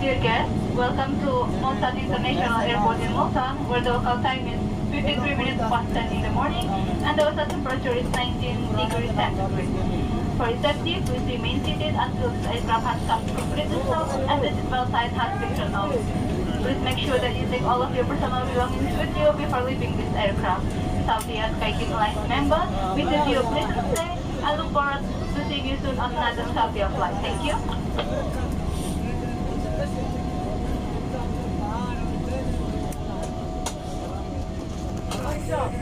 Dear guests, welcome to Multan International Airport in Multan, where the local time is 53 minutes past 10 in the morning and the water temperature is 19 degrees centigrade. For safety, please remain seated until the aircraft has come to completely stop and the seatbelt sign has been turned off. Please make sure that you take all of your personal belongings with you before leaving this aircraft. Southwest Skyteam Alliance member, we wish you a pleasant stay and look forward to seeing you soon on another Southwest flight. Thank you. What's up?